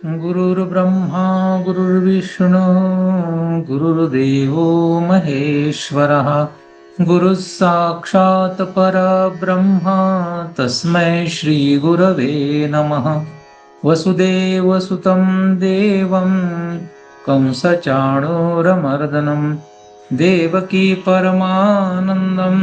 गुरुर्ब्रह्मा गुरुर्विष्णु गुरुर्देवो महेश्वरः गुरुः साक्षात् परब्रह्म तस्मै श्रीगुरवे नमः। वसुदेवसुतं देवं कंसचाणूरमर्दनं देवकी परमानन्दं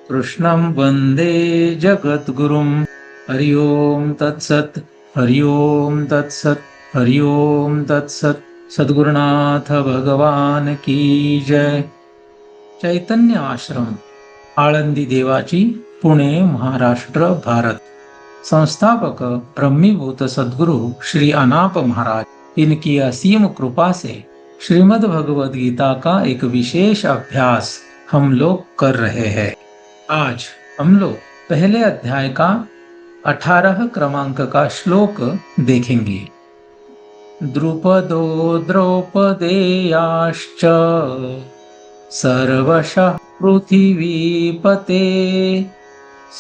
कृष्णं वन्दे जगद्गुरुं। हरि ओम तत्सत्। हरि ओम तत्सत्। हरि ओम तत्सत्। सद्गुरुनाथ भगवान की जय। चैतन्य आश्रम, आळंदी देवाची, पुणे महाराष्ट्र भारत। संस्थापक ब्रह्मीभूत सद्गुरु श्री अनाप महाराज, इनकी असीम कृपा से श्रीमद् भगवद गीता का एक विशेष अभ्यास हम लोग कर रहे हैं। आज हम लोग पहले अध्याय का 18 क्रमांक का श्लोक देखेंगे। द्रुपदो द्रौपदेयाश्च सर्वशः पृथिवीपते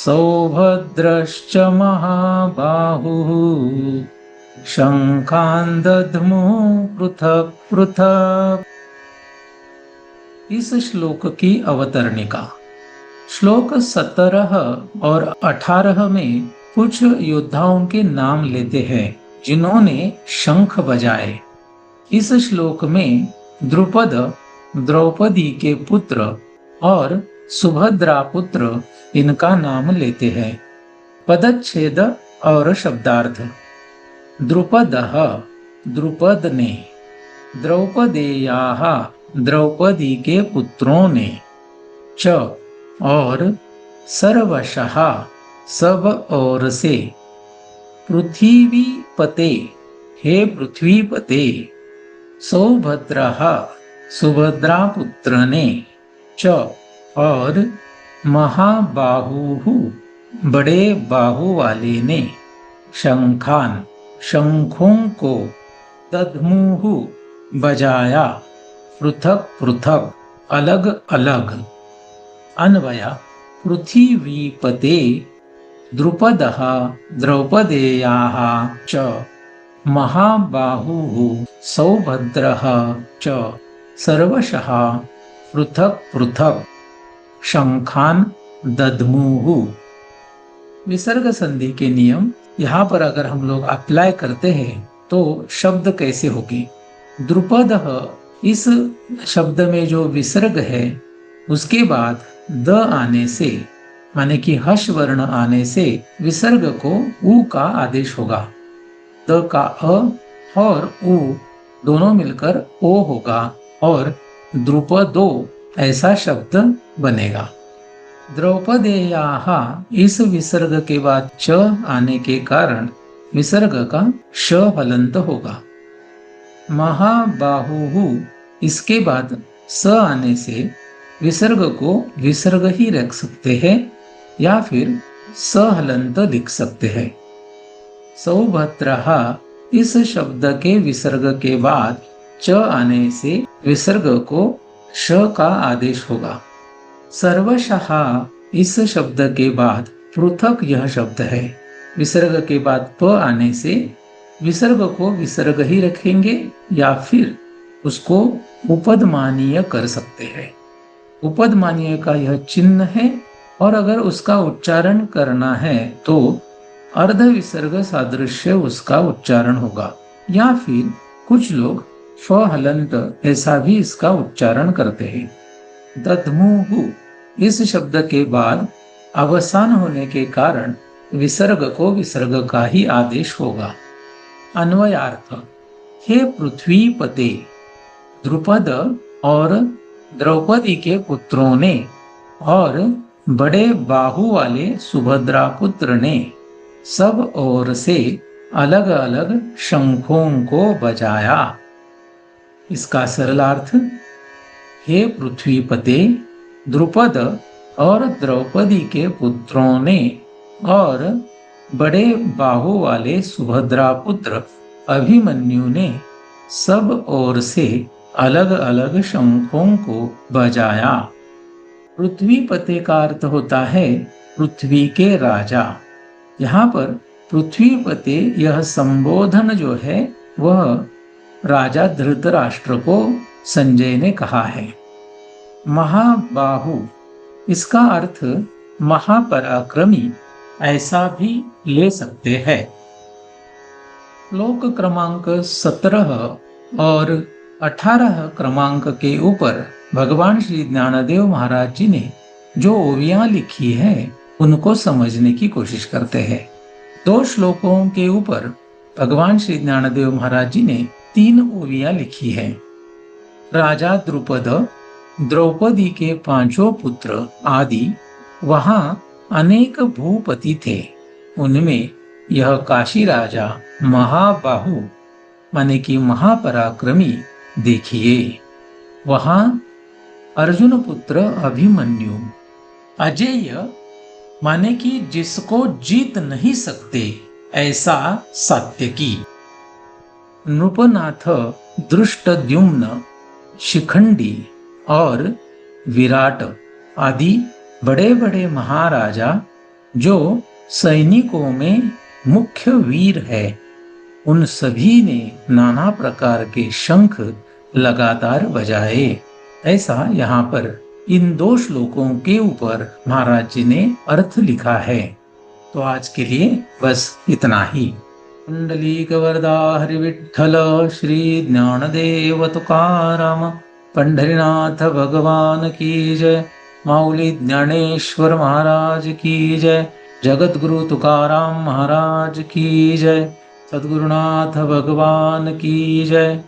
सौभद्रश्च महाबाहुः शंखान् दध्मुः पृथक् पृथक्। इस श्लोक की अवतरणिका। श्लोक 17 और 18 में कुछ योद्धाओं के नाम लेते हैं जिन्होंने शंख बजाए। इस श्लोक में द्रुपद द्रौपदी के पुत्र और सुभद्रा पुत्र इनका नाम लेते हैं। पदच्छेद और शब्दार्थ। द्रुपदः द्रुपद ने, द्रौपदेयाः द्रौपदी के पुत्रों ने, च और सर्वशः सब और से, पृथ्वीपते हे पृथ्वीपते, सौभद्रः सुभद्रा पुत्र ने, च और महाबाहुः बड़े बाहु वाले ने, शंखान शंखों को, दध्मुः बजाया, पृथक पृथक अलग अलग। अन्वय। पृथ्वीपते द्रुपदः द्रौपदेयाः च महाबाहुः सौभद्रः च सर्वशः पृथक पृथक शंखान दध्मुः। विसर्ग संधि के नियम यहाँ पर अगर हम लोग अप्लाई करते हैं तो शब्द कैसे होगी। द्रुपदः, इस शब्द में जो विसर्ग है उसके बाद द आने से, माने कि हर्ष वर्ण आने से विसर्ग को उ का आदेश होगा। द का अ और उ दोनों मिलकर ओ होगा और द्रुपदो ऐसा शब्द बनेगा। द्रौपदेयाः, इस विसर्ग के बाद च आने के कारण विसर्ग का श हलंत होगा। महाबाहुः, इसके बाद स आने से विसर्ग को विसर्ग ही रख सकते हैं या फिर स हलंत लिख सकते हैं। सौभद्रः, इस शब्द के विसर्ग के बाद च आने से विसर्ग को श का आदेश होगा। सर्वशः, इस शब्द के बाद पृथक यह शब्द है, विसर्ग के बाद प आने से विसर्ग को विसर्ग ही रखेंगे या फिर उसको उपदमानीय कर सकते हैं। उपदमानीय का यह चिन्ह है और अगर उसका उच्चारण करना है तो अर्ध विसर्ग सादृश्य उसका उच्चारण होगा या फिर कुछ लोग फ हलंत ऐसा भी इसका उच्चारण करते हैं। दध्मुः, इस शब्द के बाद अवसान होने के कारण विसर्ग को विसर्ग का ही आदेश होगा। अन्वयार्थ। हे पृथ्वीपते, द्रुपद और द्रौपदी के पुत्रों ने और बड़े बाहु वाले सुभद्रा पुत्र ने सब ओर से अलग अलग शंखों को बजाया। इसका सरलार्थ। हे पृथ्वीपते, द्रुपद और द्रौपदी के पुत्रों ने और बड़े बाहु वाले सुभद्रा पुत्र अभिमन्यु ने सब ओर से अलग अलग शंखों को बजाया। पृथ्वीपते का अर्थ होता है पृथ्वी के राजा। यहाँ पर पृथ्वीपते यह संबोधन जो है वह राजा धृतराष्ट्र को संजय ने कहा है। महाबाहु इसका अर्थ महापराक्रमी ऐसा भी ले सकते हैं। श्लोक क्रमांक 17 और 18 क्रमांक के ऊपर भगवान श्री ज्ञानदेव महाराज जी ने जो ओवियां लिखी है उनको समझने की कोशिश करते हैं। 2 श्लोकों के ऊपर भगवान श्री ज्ञानदेव महाराज जी ने 3 ओवियां लिखी है। राजा द्रुपद, द्रौपदी के 5 पुत्र आदि वहां अनेक भूपति थे। उनमें यह काशी राजा महाबाहु माने कि महापराक्रमी देखिए। वहां अर्जुन पुत्र अभिमन्यु, अजेय माने कि जिसको जीत नहीं सकते ऐसा सात्यकी, नृपनाथ, दृष्टद्युम्न, शिखंडी और विराट आदि बड़े बड़े महाराजा जो सैनिकों में मुख्य वीर है। उन सभी ने नाना प्रकार के शंख लगातार बजाए। ऐसा यहाँ पर इन 2 श्लोकों के ऊपर महाराज जी ने अर्थ लिखा है। तो आज के लिए बस इतना ही। पुंडलीक वरदा हरि विठ्ठल श्री ज्ञानदेव तुकाराम पंढरीनाथ भगवान की जय। माऊली ज्ञानेश्वर महाराज की जय। जगत गुरु तुकाराम महाराज की जय। सद्गुरुनाथ भगवान की जय।